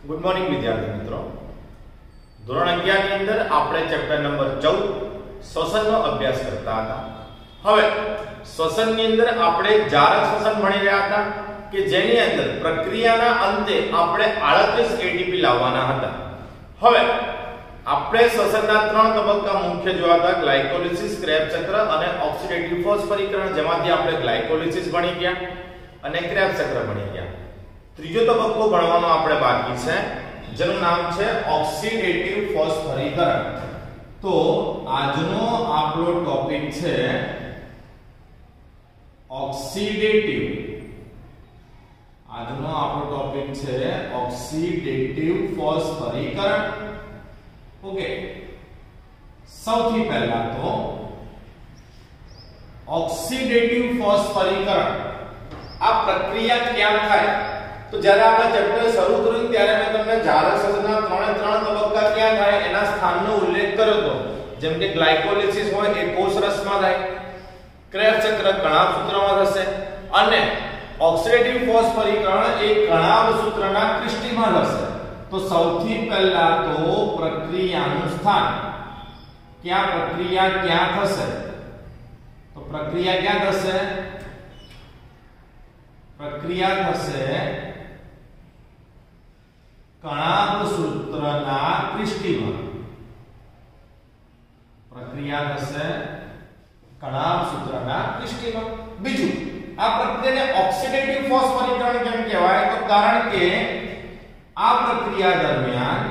Good morning विद्यार्थी मित्रों। ધોરણ 11 ની અંદર આપણે ચેપ્ટર નંબર 14 શ્વસનનો અભ્યાસ કરતા હતા। હવે શ્વસનની અંદર આપણે જારક શ્વસન ભણી રહ્યા હતા કે જેની અંદર પ્રક્રિયાના અંતે આપણે 38 એટીપી લાવવાના હતા। હવે આપણે શ્વસનના ત્રણ તબક્કા મુખ્ય જોયા હતા, ગ્લાયકોલિસિસ, ક્રેબ્સ ચક્ર અને ઓક્સિડેટિવ ફોસ્ફરીકરણ, જેમાંથી આપણે ગ્લાયકોલિસિસ ભણી ગયા અને ક્રેબ્સ ચક્ર ભણી ગયા। ત્રીજો તબક્કો ભણવાનો આપણે બાકી છે જેનું નામ છે ઓક્સિડેટિવ ફોસ્ફરીકરણ। તો આજનો આપણો ટોપિક છે ઓક્સિડેટિવ ફોસ્ફરીકરણ। ઓકે, સૌથી પહેલા તો ઓક્સિડેટિવ ફોસ્ફરીકરણ આ પ્રક્રિયા ક્યાં થાય? તો જ્યારે આપણે ચેપ્ટર શરૂ કર્યું ત્યારે મેં તમને જારક શ્વસનના ત્રણ તબક્કા ક્યાં થાય એના સ્થાનનો ઉલ્લેખ કર્યો હતો। જેમ કે ગ્લાયકોલિસિસ હોય એ કોષ રસમાં થાય, ક્રેબ્સ ચક્ર કણાભ સૂત્રમાં થશે અને ઓક્સિડેટિવ ફોસ્ફરીકરણ એ કણાભ સૂત્રના ક્રિસ્ટીમાં થશે। તો સૌથી પહેલા તો પ્રક્રિયાનું સ્થાન ક્યાં થશે? તો પ્રક્રિયા ક્યાં થશે? પ્રક્રિયા થશે કણાભ સૂત્રના ક્રિસ્ટીમાં। પ્રક્રિયા થશે કણાભ સૂત્રના ક્રિસ્ટીમાં। બીજું, આ પ્રક્રિયાને ઓક્સિડેટિવ ફોસ્ફરીકરણ કેમ કહેવાય? તો કારણ કે આ પ્રક્રિયા દરમિયાન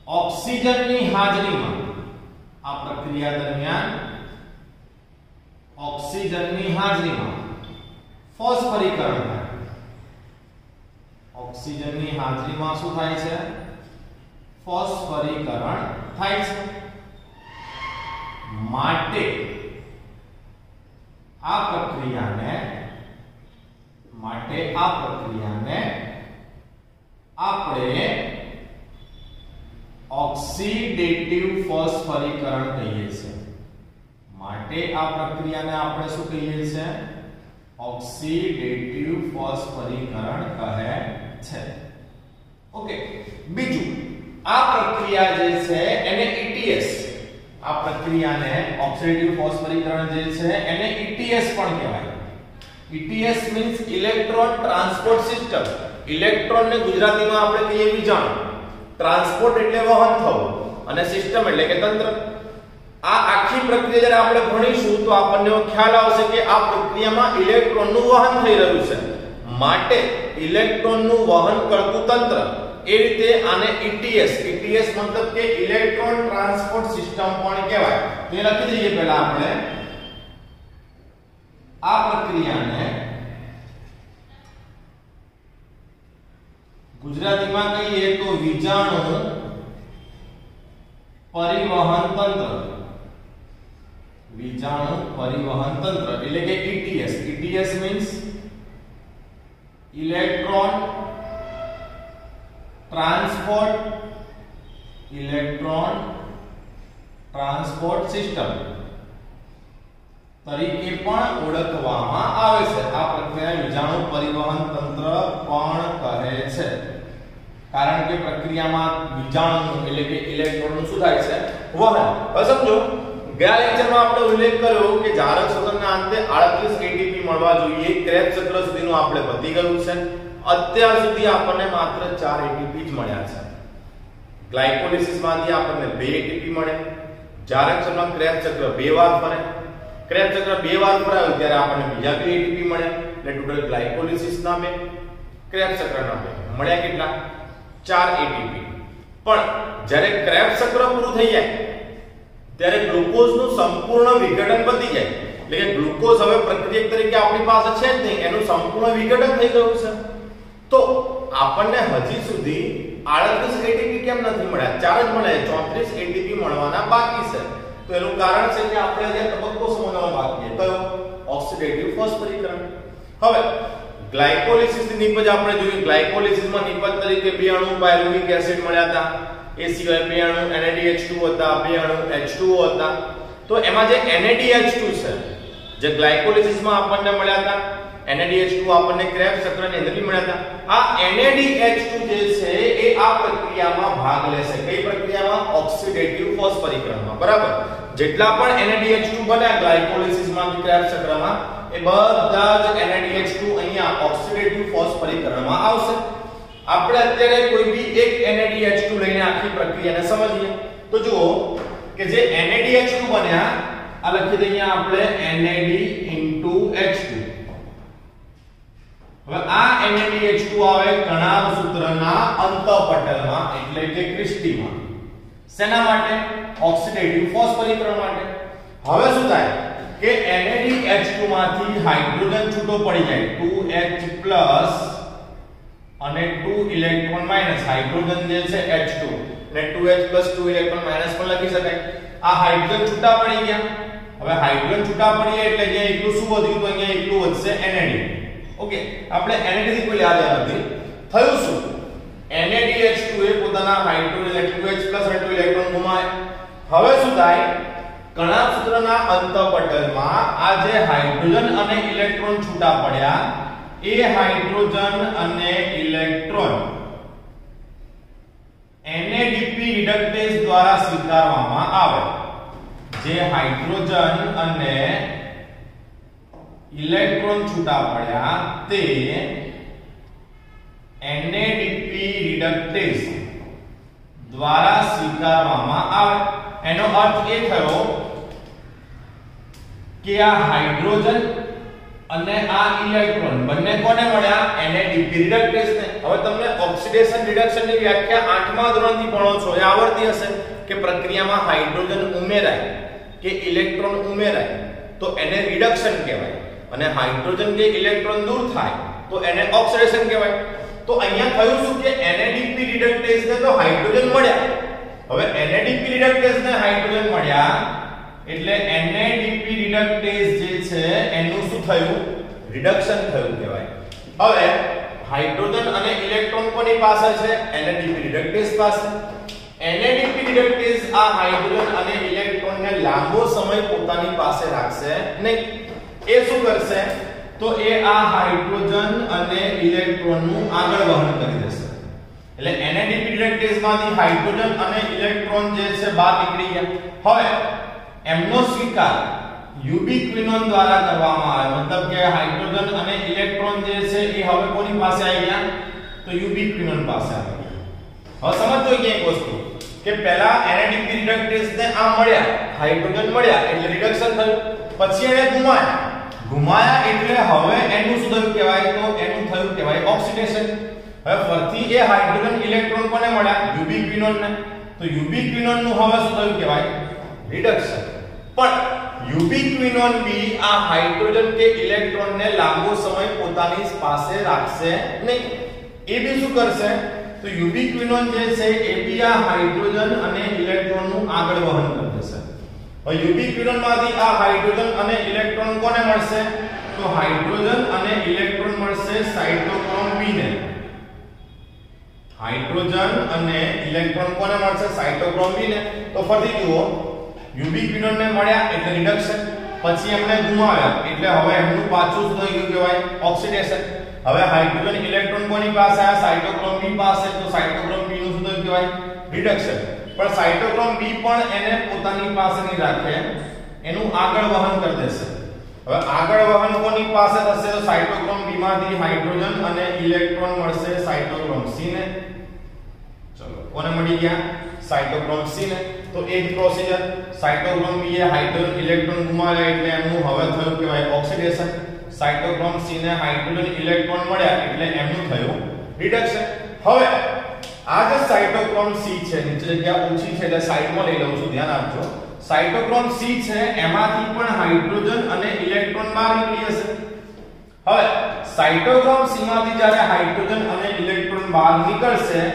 ઓક્સિજનની હાજરીમાં ફોસ્ફરીકરણ થાય। ઓક્સિજનની હાજરીમાં શું થાય છે? ફોસ્ફરીકરણ થાય છે। માટે આ પ્રક્રિયાને આપણે ઓક્સિડેટિવ ફોસ્ફરીકરણ કહીએ છીએ। માટે આ પ્રક્રિયાને આપણે શું કહીએ છીએ? ઓક્સિડેટિવ ફોસ્ફરીકરણ કહે છે। ઓકે, બીજું, આ પ્રક્રિયા જે છે એને ETS, આ પ્રક્રિયાને ઓક્સિડેટિવ ફોસ્ફરીકરણ જે છે એને ETS પણ કહેવાય। ETS means electron transport system. Electron ને ગુજરાતીમાં આપણે કહીએ વિજાણુ, ટ્રાન્સપોર્ટ એટલે વહન થવું અને સિસ્ટમ એટલે કે તંત્ર। આ આખી પ્રક્રિયા જ્યારે આપણે ભણીશું તો આપણને ખ્યાલ આવશે કે આ પ્રક્રિયામાં ઇલેક્ટ્રોનનું વહન થઈ રહ્યું છે, માટે ઇલેક્ટ્રોનનું વહન કરતું તંત્ર, એ રીતે આને ETS મતલબ કે ઇલેક્ટ્રોન ટ્રાન્સપોર્ટ સિસ્ટમ પણ કહેવાય। તો એ લખી દઈએ પહેલા આપણે આ પ્રક્રિયાને ગુજરાતીમાં કહીએ તો વિજાણુ પરિવહન તંત્ર। એટલે કે ETS means electron transport system તરીકે પણ ઓળખવામાં આવે છે। આ પ્રક્રિયાને વિજાણુ પરિવહન તંત્ર પણ કહે છે, કારણ કે પ્રક્રિયામાં વિજાણુ એટલે કે ઇલેક્ટ્રોનનું શું થાય છે? વહન। હવે સમજો, ગયા લેક્ચરમાં આપણે ઉલ્લેખ કર્યો કે જારક શ્વસનના અંતે 38 એટીપી મળવા જોઈએ। ક્રેબ્સ ચક્ર સુધીનું આપણે પતી ગયું છે। અત્યાર સુધી આપણને માત્ર 4 એટીપી જ મળ્યા છે। ગ્લાયકોલિસિસમાંથી આપણને 2 એટીપી મળે, જારક ચક્રમાં ક્રેબ્સ ચક્ર 2 વાર ફરે, ક્રેબ્સ ચક્ર 2 વાર ફરાયું ત્યારે આપણને બીજા 2 એટીપી મળે, એટલે ટોટલ ગ્લાયકોલિસિસના 2, ક્રેબ્સ ચક્રના 2 મળ્યા કેટલા? 4 એટીપી। પણ જ્યારે ક્રેબ્સ ચક્ર પૂરું થઈ જાય ત્યારે ગ્લુકોઝનું સંપૂર્ણ વિઘટન પતી જાય, એટલે કે ગ્લુકોઝ હવે પ્રક્રિયક તરીકે આપણી પાસે છે જ નહીં, એનું સંપૂર્ણ વિઘટન થઈ ગયું છે। તો આપણને હજી સુધી 38 એટીપી કેમ નથી મળ્યા? 4 જ મળ્યા, 34 એટીપી મળવાના બાકી છે। તો એનું કારણ છે કે આપણે જે તબક્કો સમજવાનો બાકી છે, કયો? ઓક્સિડેટિવ ફોસ્ફરીકરણ। હવે ગ્લાયકોલિસિસ ની નિપજ આપણે જોયું। ગ્લાયકોલિસિસમાં નિપજ તરીકે 2 અણુ પાયરુવિક એસિડ મળ્યા હતા, એ સિવાય 2 અણુ NADH2 હતા, 2 અણુ H2O હતા। તો એમાં જે NADH2 છે જે ગ્લાયકોલિસિસ માં આપણને મળ્યા હતા NADH2 આપણને ક્રેબ્સ ચક્રની અંદર મળ્યા હતા આ NADH2 જે છે એ આ પ્રક્રિયામાં ભાગ લેશે કઈ પ્રક્રિયામાં ઓક્સિડેટિવ ફોસ્ફરીકરણમાં બરાબર જેટલા પણ NADH2 બન્યા ગ્લાયકોલિસિસ માં ક્રેબ્સ ચક્રમાં એ બધા જ NADH2 અહીંયા ઓક્સિડેટિવ ફોસ્ફરીકરણમાં આવશે આપણે અત્યારે કોઈ બી એક NADH2 લઈને આખી પ્રક્રિયાને સમજીએ તો જુઓ કે જે NADH2 બન્યા આ લખી દઈએ આપણે NAD*H2 હવે આ NADH2 આવે કણાભ સૂત્રના અંતઃપટલમાં એટલે કે ક્રિસ્ટીમાં શેના માટે ઓક્સિડેટિવ ફોસ્ફરીકરણ માટે હવે શું થાય કે NADH2 માંથી હાઇડ્રોજન છૂટો પડી જાય 2H+ અને 2 ઇલેક્ટ્રોન માઈનસ હાઇડ્રોજન જે છે H2 ને 2H+ 2 ઇલેક્ટ્રોન માઈનસ પણ લખી શકાય આ હાઇડ્રોજન છૂટા પડી ગયા હવે હાઇડ્રોજન છૂટા પડી એટલે અહીંયા એકલું શું વધ્યું તો અહીંયા એકલું વધશે NAD ઓકે આપણે NAD થી કોઈ યાદ નથી થયું શું NADH2 એ પોતાના હાઇડ્રોજન એટલે 2H+ અને 2 ઇલેક્ટ્રોન ગુમાવે હવે શું થાય કણાભ સૂત્રના અંતઃપટલમાં આ જે હાઇડ્રોજન અને ઇલેક્ટ્રોન છૂટા પડ્યા એ હાઇડ્રોજન અને ઇલેક્ટ્રોન NADP રિડક્ટેઝ દ્વારા સ્વીકારવામાં આવે જે હાઇડ્રોજન અને ઇલેક્ટ્રોન છૂટા પડ્યા તે NADP રિડક્ટેઝ દ્વારા સ્વીકારવામાં આવે એનો અર્થ એ થયો કે આ હાઇડ્રોજન અને આ ઇલેક્ટ્રોન બંને કોને મળ્યા NADP રિડક્ટેઝ ને હવે તમને ઓક્સિડેશન રિડક્શન ની વ્યાખ્યા 8મા ધોરણથી ભણો છો એ આવડતી હશે કે પ્રક્રિયામાં હાઇડ્રોજન ઉમેરાય કે ઇલેક્ટ્રોન ઉમેરાય તો એને રિડક્શન કહેવાય અને હાઇડ્રોજન કે ઇલેક્ટ્રોન દૂર થાય તો એને ઓક્સિડેશન કહેવાય તો અહીંયા થયું શું કે NADP રિડક્ટેઝ ને તો હાઇડ્રોજન મળ્યા હવે NADP રિડક્ટેઝ ને હાઇડ્રોજન મળ્યા એટલે NADP રિડક્ટેઝ જે છે એનું શું થયું રિડક્શન થયું કહેવાય હવે હાઇડ્રોજન અને ઇલેક્ટ્રોન કોની પાસે છે NADP રિડક્ટેઝ પાસે NADP રિડક્ટેઝ આ હાઇડ્રોજન અને ઇલેક્ટ્રોનને લાંબો સમય પોતાની પાસે રાખશે નહીં એ શું કરશે તો એ આ હાઇડ્રોજન અને ઇલેક્ટ્રોનનું આગળ વહન કરી દેશે એટલે NADP રિડક્ટેઝ માંથી હાઇડ્રોજન અને ઇલેક્ટ્રોન જે છે બહાર નીકળી ગયા હવે એમનો સ્વીકાર યુબિક્વિનોન દ્વારા કરવામાં આવે મતલબ કે હાઇડ્રોજન અને ઇલેક્ટ્રોન જે છે એ હવે કોની પાસે આવી ગયા તો યુબિક્વિનોન પાસે આવી ગયા હવે સમજો કે એક વસ્તુ કે પહેલા NADP રિડક્ટેઝ ને આ મળ્યા હાઇડ્રોજન મળ્યા એટલે રિડક્શન થયું પછી એને ગુમાયા એટલે હવે એનું શું થયું કહેવાય તો એનું થયું કહેવાય ઓક્સિડેશન હવે ફરીથી એ હાઇડ્રોજન ઇલેક્ટ્રોન કોને મળ્યા યુબિક્વિનોન ને તો યુબિક્વિનોન નું હવે શું થયું કહેવાય રિડક્શન પણ યુબિક્વિનોન બી આ હાઇડ્રોજન કે ઇલેક્ટ્રોન ને લાંબો સમય પોતાની પાસે રાખશે નહીં એ બી શું કરશે તો યુબિક્વિનોન જે છે એ બી આ હાઇડ્રોજન અને ઇલેક્ટ્રોન નું આગળ વહન કરી દેશે હવે યુબિક્વિનોન માંથી આ હાઇડ્રોજન અને ઇલેક્ટ્રોન કોને મળશે તો હાઇડ્રોજન અને ઇલેક્ટ્રોન મળશે સાઇટોક્રોમ બી ને હાઇડ્રોજન અને ઇલેક્ટ્રોન કોને મળશે સાઇટોક્રોમ બી ને તો ફરીથી જુઓ યુબિક્વિનોન ને મળ્યા એટલે રિડક્શન પછી એમને ગુમાવ્યા એટલે હવે એમનું પાછું શું થઈ ગયું કહેવાય ઓક્સિડેશન હવે હાઇડ્રોજન ઇલેક્ટ્રોન કોની પાસે આ સાઇટોક્રોમ બી પાસે તો સાઇટોક્રોમ બી નું શું થયું કહેવાય રિડક્શન પણ સાઇટોક્રોમ બી પણ એને પોતાની પાસે નહીં રાખે એનું આગળ વહન કરી દેશે હવે આગળ વહન કોની પાસે થશે તો સાઇટોક્રોમ બી માંથી હાઇડ્રોજન અને ઇલેક્ટ્રોન મળશે સાઇટોક્રોમ સી ને ચલો કોને મળી ગયા સાઇટોક્રોમ સી ને તો એક પ્રોસીજર સાઇટોક્રોમ બી એ હાઇડ્રોજન ઇલેક્ટ્રોન ગુમાવ્યા એટલે એનું હવે થયું કહેવાય ઓક્સિડેશન સાઇટોક્રોમ સી ને હાઇડ્રોજન ઇલેક્ટ્રોન મળ્યા એટલે એનું થયું રિડક્શન હવે આ જે સાઇટોક્રોમ સી છે નીચે જગ્યા ઓછી છે એટલે સાઈડમાં લઈ લઉં છું ધ્યાન આપજો સાઇટોક્રોમ સી છે એમાંથી પણ હાઇડ્રોજન અને ઇલેક્ટ્રોન બહાર નીકળી જશે હવે સાઇટોક્રોમ સી માંથી જ્યારે હાઇડ્રોજન અને ઇલેક્ટ્રોન બહાર નીકળશે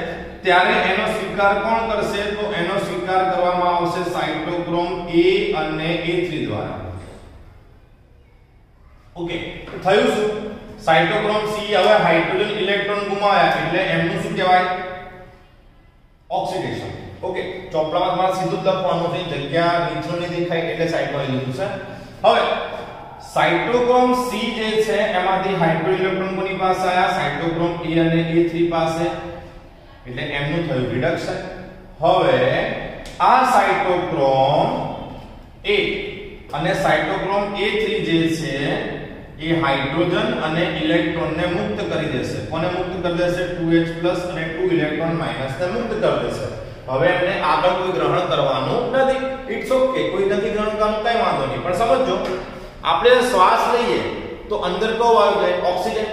ત્યારે એનો સ્વીકાર કોણ કરશે તો એનો સ્વીકાર કરવામાં આવશે સાઇટોક્રોમ A અને A3 દ્વારા ઓકે તો થયું શું સાઇટોક્રોમ સી હવે હાઇડ્રોજન ઇલેક્ટ્રોન ગુમાવ્યા એટલે એમનું શું કહેવાય ઓક્સિડેશન ઓકે, ચોપડામાં તમારે સીધું જ લખવાનું છે, જગ્યા નીચે નહીં દેખાય એટલે સાઈડમાં લઈ લીધું છે. હવે સાઇટોક્રોમ C જે છે એમાંથી હાઇડ્રો ઇલેક્ટ્રોન કોની પાસે આયા? સાઇટોક્રોમ E અને A3 પાસે, એટલે એમનું થયું રિડક્શન. હવે આ સાઇટોક્રોમ A અને સાઇટોક્રોમ A3 જે છે એ હાઇડ્રોજન અને ઇલેક્ટ્રોનને મુક્ત કરી દેશે. કોને મુક્ત કરી દેશે? 2H+ અને 2 ઇલેક્ટ્રોન માઈનસ ને મુક્ત કરી દેશે. હવે એમને આગળ કોઈ ગ્રહણ કરવાનું નથી. ઇટ્સ ઓકે, કોઈ નથી ગ્રહણ કરવાનું, કઈ વાંધો નહીં. પણ સમજો, આપણે શ્વાસ લઈએ તો અંદર કયો વાયુ જાય? ઓક્સિજન.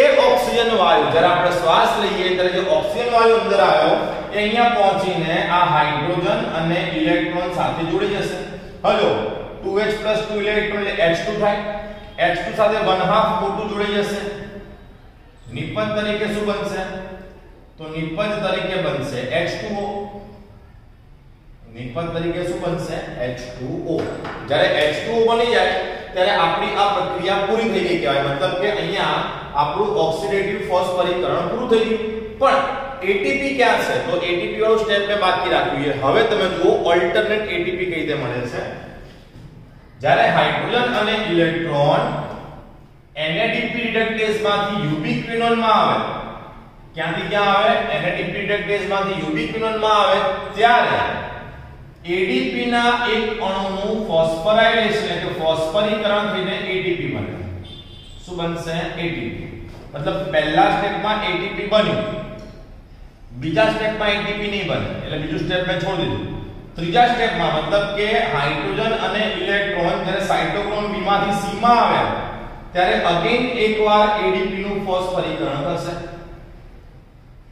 એ ઓક્સિજન વાયુ જ્યારે આપણે શ્વાસ લઈએ ત્યારે જે ઓક્સિજન વાયુ અંદર આવ્યો એ અહીંયા પહોંચીને આ હાઇડ્રોજન અને ઇલેક્ટ્રોન સાથે જોડી જશે. હલો, 2H+ 2 ઇલેક્ટ્રોન એટલે H2 થાય. H2 સાથે 1/2 O2 જોડી જશે. નિપજ તરીકે શું બનશે? તો નિપજ તરીકે બનશે H2O. નિપજ તરીકે શું બનશે? H2O. જ્યારે H2O બની જાય ત્યારે આપણી આ પ્રક્રિયા પૂરી થઈ ગઈ કહેવાય. મતલબ કે અહીંયા આપણું ઓક્સિડેટિવ ફોસ્ફરીકરણ પૂરું થઈ ગયું. પણ ATP ક્યાં છે? તો ATP વાળું સ્ટેપ મેં બાકી રાખ્યું છે. હવે તમે જુઓ ઓલ્ટરનેટ ATP કઈ રીતે મળે છે. જ્યારે હાઇડ્રોજન અને ઇલેક્ટ્રોન NADP રિડક્ટેઝ માંથી યુબિક્વિનોન માં આવે, ક્યાંથી ક્યાં આવે? NADP રિડક્ટેઝ માંથી યુબિક્વિનોન માં આવે ત્યારે ADP ના એક અણુનું ફોસ્ફોરાયલેશન એટલે કે ફોસ્ફરીકરણ થઈને ATP બને. શું બનશે? ATP. મતલબ પહેલા સ્ટેપમાં ATP બન્યું, બીજા સ્ટેપમાં ATP નહીં બને એટલે બીજું સ્ટેપ મેં છોડી દીધું. ત્રીજા સ્ટેપમાં મતલબ કે હાઇડ્રોજન અને ઇલેક્ટ્રોન જ્યારે સાઇટોક્રોમ B માંથી C માં આવે ત્યારે અગેન એકવાર ADP નું ફોસ્ફરીકરણ થશે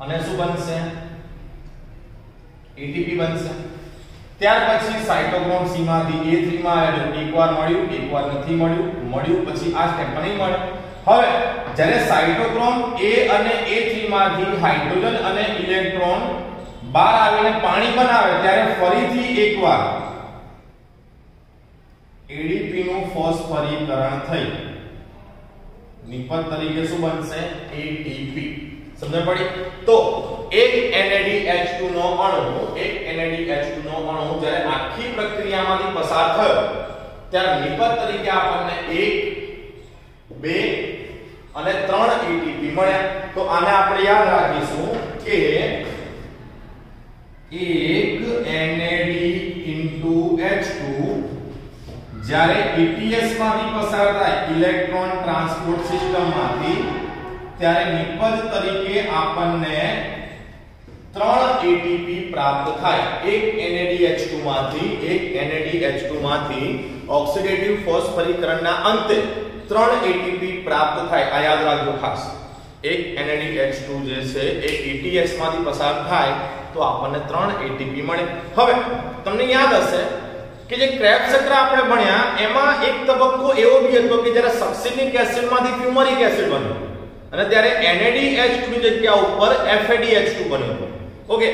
અને શું બનશે? ATP બનશે. ત્યાર પછી સાઇટોક્રોમ C માંથી A3 માં આવ્યો, એકવાર મળ્યું, એકવાર નથી મળ્યું, મળ્યું પછી આ સ્ટેપમાં નહીં મળે. હવે જ્યારે સાઇટોક્રોમ A અને A3 માંથી હાઇડ્રોજન અને ઇલેક્ટ્રોન બહાર આવીને પાણી બનાવે ત્યારે ફરીથી એકવાર ADP નું ફોસ્ફરીકરણ થઈ નિપજ તરીકે શું બનશે? ATP. સમજ પડી? તો એક NADH2 નો અણુ જ્યારે આખી પ્રક્રિયામાંથી પસાર થયો ત્યારે નિપજ તરીકે આપણને 1 2 અને 3 ATP મળ્યા. તો આને આપણે યાદ રાખીશું કે એક NADH2 જ્યારે ETS માંથી પસાર થાય ઇલેક્ટ્રોન ટ્રાન્સપોર્ટ સિસ્ટમ માંથી ત્યારે નિપજ તરીકે આપણને 3 ATP પ્રાપ્ત થાય. એક NADH2 માંથી ઓક્સિડેટિવ ફોસ્ફરીકરણના અંતે 3 ATP પ્રાપ્ત થાય. આ યાદ રાખજો ખાસ. એક NADH2 જે છે એ ETS માંથી પસાર થાય તો આપણને 3 ATP મળે. હવે તમને યાદ હશે કે જે ક્રેબ્સ ચક્ર આપણે ભણ્યા એમાં એક તબક્કો એવો બી હતો કે જ્યારે સક્સિનિક એસિડ માંથી ફ્યુમરિક એસિડ બન્યું અને ત્યારે NADH2 ની જગ્યા ઉપર FADH2 બન્યું હતું. ઓકે,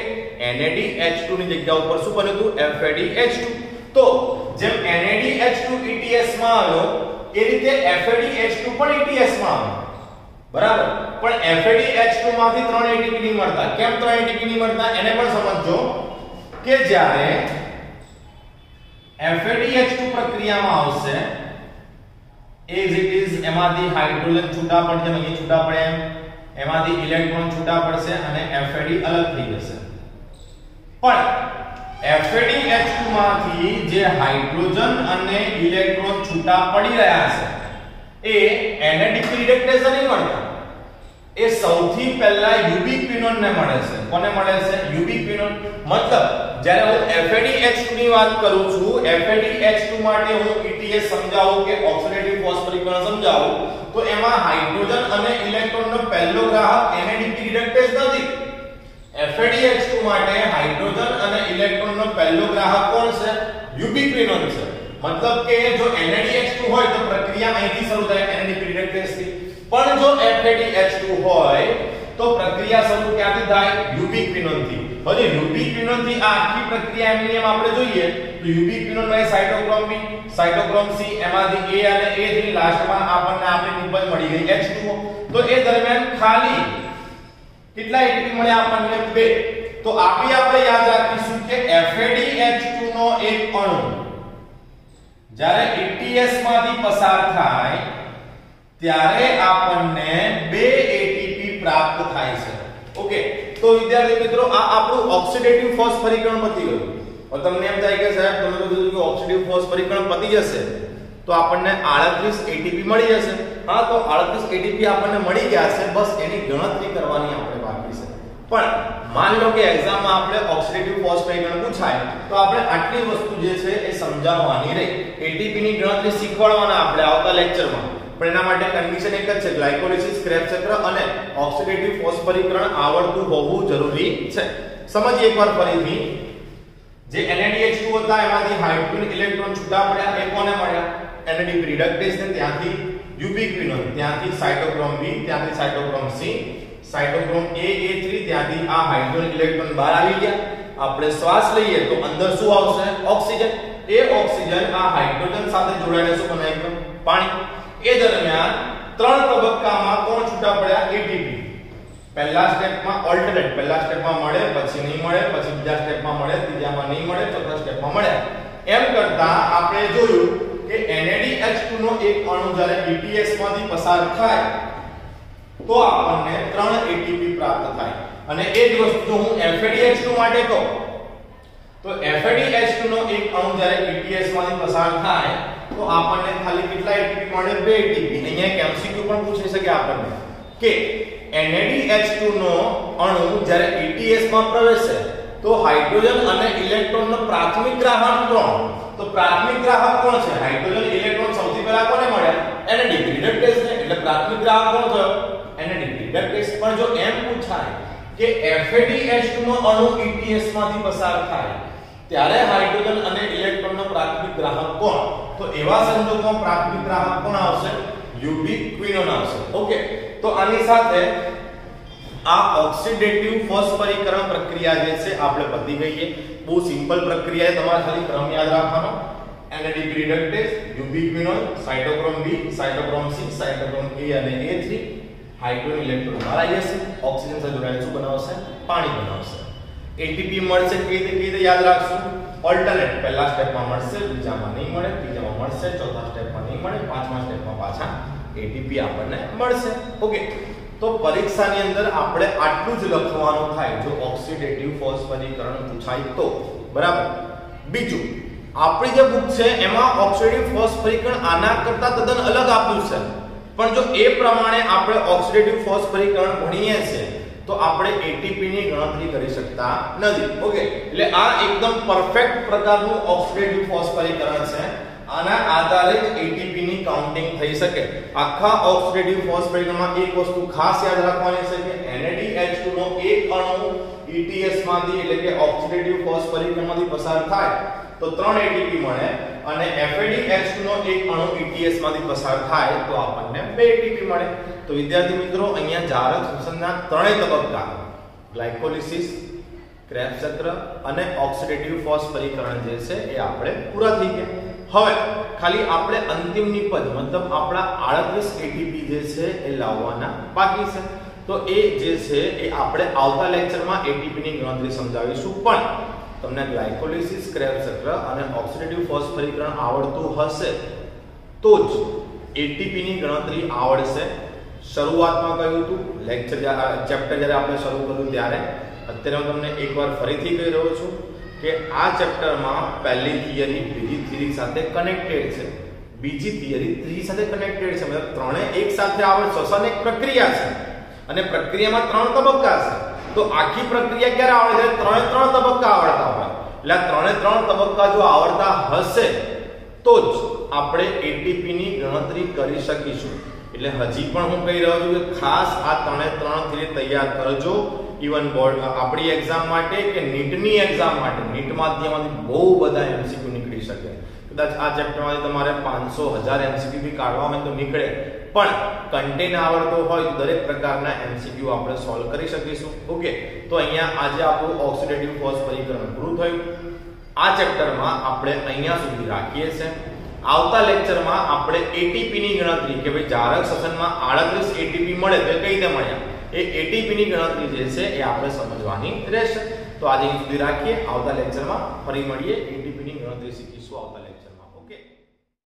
NADH2 ની જગ્યા ઉપર શું બન્યું હતું? FADH2. તો જેમ NADH2 ETS માં આવ્યો એ રીતે FADH2 પણ ETS માં આવ્યો. બરાબર? પણ FADH2 માંથી 3 ATP નહીં મળતા. કેમ 3 ATP નહીં મળતા એને પણ સમજો કે જ્યારે FADH2 પ્રક્રિયામાં આવશે as it is એમાંથી હાઇડ્રોજન છૂટા પડશે, અહીં છૂટા પડે એમાંથી ઇલેક્ટ્રોન છૂટા પડશે અને FAD અલગ થઈ જશે. પણ FADH2 માંથી જે હાઇડ્રોજન અને ઇલેક્ટ્રોન છૂટા પડી રહ્યા છે એ NADP રિડક્ટેઝ નહીં મળતા. એ સૌથી પહેલા યુબિક્વિનોન ને મળે છે. કોને મળે છે? યુબિક્વિનોન. મતલબ જ્યારે હું FADH2 ની વાત કરું છું, FADH2 માટે હું ETS સમજાવું કે ઓક્સિડેટિવ ફોસ્ફરીકરણ સમજાવું તો એમાં હાઇડ્રોજન અને ઇલેક્ટ્રોનનો પહેલો ગ્રાહક NADP રિડક્ટેઝ નથી. FADH2 માટે હાઇડ્રોજન અને ઇલેક્ટ્રોનનો પહેલો ગ્રાહક કોણ છે? યુબિક્વિનોન છે. મતલબ કે જો NADH2 હોય તો પ્રક્રિયા અહીંથી શરૂ થાય NADP રિડક્ટેઝ થી. પણ જો FADH2 હોય તો પ્રક્રિયા શરૂ ક્યાંથી થાય? યુબિક્વિનોન થી. હવે યુબિક્વિનોન થી આ આખી પ્રક્રિયા એમની એમ આપણે જોઈએ તો યુબિક્વિનોન માં સાઇટોક્રોમ B, સાઇટોક્રોમ C એમાંથી A અને A3 લાસ્ટમાં આપણને આપણી નિપજ મળી ગઈ H2O. તો એ દરમિયાન ખાલી કેટલા ATP મળ્યા આપણને? 2. તો આ બી આપણે યાદ રાખીશું કે FADH2 નો એક અણુ જ્યારે ATS માંથી પસાર થાય ત્યારે આપણને 2 ATP પ્રાપ્ત થાય છે. ઓકે, તો વિદ્યાર્થી મિત્રો આ આપણું ઓક્સિડેટિવ ફોસ્ફરીકરણ પતી ગયું. હવે તમને એમ થાય કે સાહેબ તમે તો કીધું કે ઓક્સિડેટિવ ફોસ્ફરીકરણ પતી જશે તો આપણને 38 ATP મળી જશે. હા, તો 38 ATP આપણને મળી ગયા છે, બસ એની ગણતરી કરવાની આપણે બાકી છે. પણ માન લો કે એક્ઝામમાં આપણે ઓક્સિડેટિવ ફોસ્ફરીકરણ પૂછાય તો આપણે આટલી વસ્તુ જે છે એ સમજાવવાની રહી. ATP ની ગણતરી શીખવાડવાના આપણે આવતા લેક્ચરમાં. પણ એના માટે કન્ડિશન એક જ છે, ગ્લાયકોલિસિસ, ક્રેબ્સ ચક્ર અને ઓક્સિડેટિવ ફોસ્ફરીકરણ આવડતું હોવું જરૂરી છે. સમજીએ એકવાર ફરીથી. જે NADH2 હતા એમાંથી હાઇડ્રોજન ઇલેક્ટ્રોન છૂટા પડ્યા, એ કોને મળ્યા? NADP રિડક્ટેઝ ને ત્યાંથી યુબિક્વિનોન, ત્યાંથી સાયટોક્રોમ B, ત્યાંથી સાયટોક્રોમ C, સાયટોક્રોમ A3, ત્યાંથી આ હાઇડ્રોજન ઇલેક્ટ્રોન બહાર આવી ગયા. આપણે શ્વાસ લઈએ તો અંદર શું આવશે? ઓક્સિજન. એ ઓક્સિજન આ હાઇડ્રોજન સાથે જોડાઈને શું બનાવી ગયું? પાણી. એ દરમિયાન 3 તબક્કામાં કોણ છૂટા પડ્યા? ATP. પહેલા સ્ટેપમાં ઓલ્ટરનેટ, પહેલા સ્ટેપમાં મળે, પછી નહીં મળે, પછી બીજા સ્ટેપમાં મળે, ત્રીજામાં નહીં મળે, ચોથા સ્ટેપમાં મળે. એમ કરતા આપણે જોયું કે NADH2 નો એક અણુ જ્યારે ATS માંથી પસાર થાય તો આપણને 3 ATP પ્રાપ્ત થાય. અને એ જ વસ્તુ જો હું FADH2 માટે કહું તો FADH2 નો એક અણુ જ્યારે ATS માંથી પસાર થાય તો આપણને ખાલી કેટલા ATP મળે? 2 ATP. અહીંયા એક MCQ પણ પૂછી શકે આપણને કે NADH2 નો અણુ જ્યારે ATS માં પ્રવેશે તો હાઇડ્રોજન અને ઇલેક્ટ્રોનનો પ્રાથમિક ગ્રાહક કોણ? તો પ્રાથમિક ગ્રાહક કોણ છે? હાઇડ્રોજન ઇલેક્ટ્રોન સૌથી પહેલા કોને મળ્યા? NADP રિડક્ટેઝ ને. એટલે પ્રાથમિક ગ્રાહક કોણ થયો? NADP રિડક્ટેઝ. પણ જો એમ પૂછાય કે FADH2 નો અણુ ATS માંથી પસાર થાય ત્યારે હાઇડ્રોજન અને ઇલેક્ટ્રોનનો પ્રાથમિક ગ્રાહક કોણ? તો એવા સંજોગોમાં પ્રાથમિક ગ્રાહક કોણ આવશે? યુબિક્વિનોન આવશે. ઓકે, તો આની સાથે આ ઓક્સિડેટિવ ફોસ્ફરીકરણ પ્રક્રિયા જે છે આપણે પતી ગઈ છે. બહુ સિમ્પલ પ્રક્રિયા છે, તમારે ખાલી ક્રમ યાદ રાખવાનો. NADP રિડક્ટેઝ, યુબિક્વિનોન, cytochrome B, cytochrome C, cytochrome A અને A3, હાઇડ્રોજન ઇલેક્ટ્રોન બહાર આવી જશે, ઓક્સિજન સાથે જોડાઈને શું બનાવશે? પાણી બનાવશે. ATP મળશે કઈ રીતે યાદ રાખશું? ઓલ્ટરનેટ, પહેલા સ્ટેપમાં મળશે, બીજામાં નહીં મળે, ત્રીજામાં મળશે, ચોથા સ્ટેપમાં નહીં મળે, પાંચમા સ્ટેપમાં પાછા ATP આપણને મળશે. ઓકે, તો પરીક્ષાની અંદર આપણે આટલું જ લખવાનું થાય જો ઓક્સિડેટિવ ફોસ્ફરીકરણ પૂછાય તો. બરાબર. બીજું, આપણી જે બુક છે એમાં ઓક્સિડેટિવ ફોસ્ફરીકરણ આના કરતા તદ્દન અલગ આપ્યું છે. પણ જો એ પ્રમાણે આપણે ઓક્સિડેટિવ ફોસ્ફરીકરણ ભણીએ છીએ તો આપણે ATP ની ગણતરી કરી શકતા નથી. ઓકે, એટલે આ એકદમ પરફેક્ટ પ્રકારનું ઓક્સિડેટિવ ફોસ્ફરીકરણ છે. આના આધારે જ ATP ની કાઉન્ટિંગ થઈ શકે. આખા ઓક્સિડેટિવ ફોસ્ફરીકરણમાં એક વસ્તુ ખાસ યાદ રાખવાની છે કે NADH2 નો એક અણુ ETS માંથી એટલે કે ઓક્સિડેટિવ ફોસ્ફરીકરણમાંથી પસાર થાય તો 3 ATP મળે અને FADH2 નો એક અણુ ETS માંથી પસાર થાય તો આપણને 2 ATP મળે. તો વિદ્યાર્થી મિત્રો અહીંયા જારક શોષણના ત્રણેય તબક્કા ગ્લાયકોલિસિસ, ક્રેબ્સ ચક્ર અને ઓક્સિડેટિવ ફોસ્ફરીકરણ જે છે એ આપણે પૂરા થઈ ગયા. હવે ખાલી આપણે અંતિમ નિપજ મતલબ આપણા 38 ATP જે છે એ લાવવાના બાકી છે. તો એ જે છે એ આપણે આવતા લેક્ચરમાં ATP ની ગણતરી સમજાવીશું. પણ તમને ગ્લાયકોલિસિસ, ક્રેબ્સ ચક્ર અને ઓક્સિડેટિવ ફોસ્ફરીકરણ આવડતું હશે તો જ ATP ની ગણતરી આવડશે. શરૂઆતમાં કહ્યું હતું લેક્ચર ચેપ્ટર જ્યારે આપણે શરૂ કર્યું ત્યારે. અત્યારે હું તમને એકવાર ફરીથી કહી રહ્યો છું કે આ ચેપ્ટરમાં પહેલી થિયરી બીજી થિયરી સાથે કનેક્ટેડ છે, બીજી થિયરી ત્રીજી સાથે કનેક્ટેડ છે. મતલબ ત્રણે એક સાથે આવે. શ્વસન એક પ્રક્રિયા છે અને પ્રક્રિયામાં 3 તબક્કા છે. તો આખી પ્રક્રિયા ક્યારે આવડે છે? 3 તબક્કા આવડતા હોય. એટલે આ 3 તબક્કા જો આવડતા હશે તો જ આપણે ATP ની ગણતરી કરી શકીશું. એટલે હજી પણ હું કહી રહ્યો છું કે ખાસ આ 3 થિયરી તૈયાર કરજો. ઇવન બોર્ડ આપણી એક્ઝામ માટે કે નીટની એક્ઝામ માટે. નીટ માધ્યમમાંથી બહુ બધા MCQ નીકળી શકે. કદાચ આ ચેપ્ટરમાંથી તમારે 500,000 MCQ બી કાઢવા હોય તો નીકળે. પણ કન્ટેન્ટ આવડતો હોય તો દરેક પ્રકારના MCQ આપણે સોલ્વ કરી શકીશું. ઓકે, તો અહીંયા આજે આપણું ઓક્સિડેટિવ ફોસ્ફરીકરણ પૂરું થયું. આ ચેપ્ટરમાં આપણે અહીંયા સુધી રાખીએ છીએ. આવતા લેક્ચરમાં આપણે ATP ની ગણતરી કે ભાઈ જારક શ્વસનમાં 38 ATP મળે તો કઈ રીતે મળ્યા એ એટીપી ની ગણતરી જે છે એ આપણે સમજવાની રહેશે. તો આજે અહીં સુધી રાખીએ. આવતા લેક્ચરમાં ફરી મળીએ. એટીપી ની ગણતરી શીખીશું આવતા